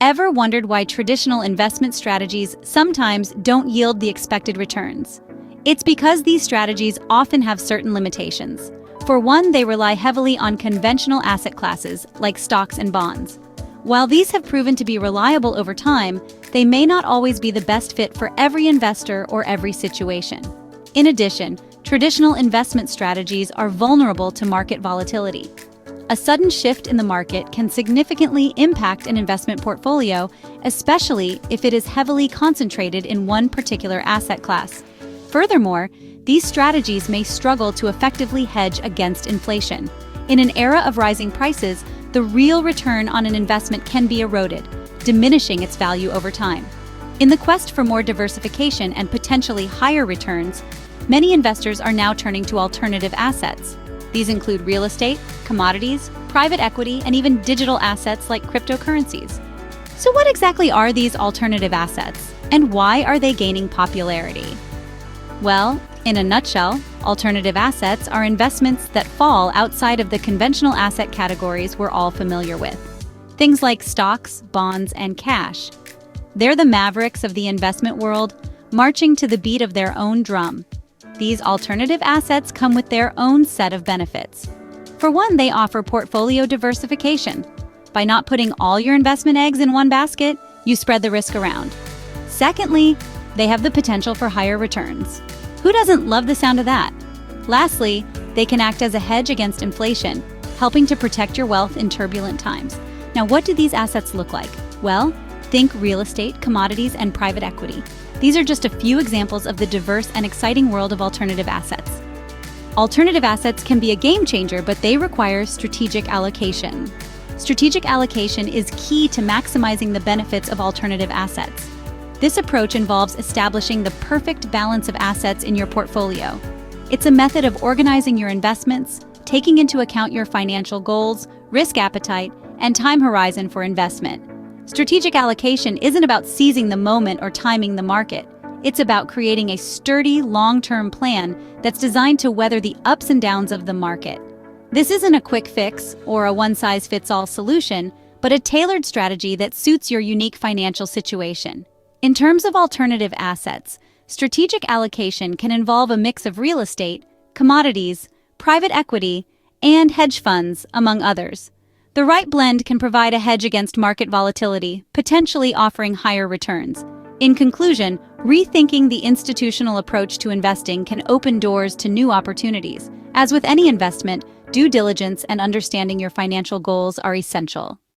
Ever wondered why traditional investment strategies sometimes don't yield the expected returns? It's because these strategies often have certain limitations. For one, they rely heavily on conventional asset classes like stocks and bonds. While these have proven to be reliable over time, they may not always be the best fit for every investor or every situation. In addition, traditional investment strategies are vulnerable to market volatility. A sudden shift in the market can significantly impact an investment portfolio, especially if it is heavily concentrated in one particular asset class. Furthermore, these strategies may struggle to effectively hedge against inflation. In an era of rising prices, the real return on an investment can be eroded, diminishing its value over time. In the quest for more diversification and potentially higher returns, many investors are now turning to alternative assets. These include real estate, commodities, private equity, and even digital assets like cryptocurrencies. So what exactly are these alternative assets, and why are they gaining popularity? Well, in a nutshell, alternative assets are investments that fall outside of the conventional asset categories we're all familiar with. Things like stocks, bonds, and cash. They're the mavericks of the investment world, marching to the beat of their own drum. These alternative assets come with their own set of benefits. For one, they offer portfolio diversification. By not putting all your investment eggs in one basket, you spread the risk around. Secondly, they have the potential for higher returns. Who doesn't love the sound of that? Lastly, they can act as a hedge against inflation, helping to protect your wealth in turbulent times. Now, what do these assets look like? Well, think real estate, commodities, and private equity. These are just a few examples of the diverse and exciting world of alternative assets. Alternative assets can be a game changer, but they require strategic allocation. Strategic allocation is key to maximizing the benefits of alternative assets. This approach involves establishing the perfect balance of assets in your portfolio. It's a method of organizing your investments, taking into account your financial goals, risk appetite, and time horizon for investment. Strategic allocation isn't about seizing the moment or timing the market. It's about creating a sturdy, long-term plan that's designed to weather the ups and downs of the market. This isn't a quick fix or a one-size-fits-all solution, but a tailored strategy that suits your unique financial situation. In terms of alternative assets, strategic allocation can involve a mix of real estate, commodities, private equity, and hedge funds, among others. The right blend can provide a hedge against market volatility, potentially offering higher returns. In conclusion, rethinking the institutional approach to investing can open doors to new opportunities. As with any investment, due diligence and understanding your financial goals are essential.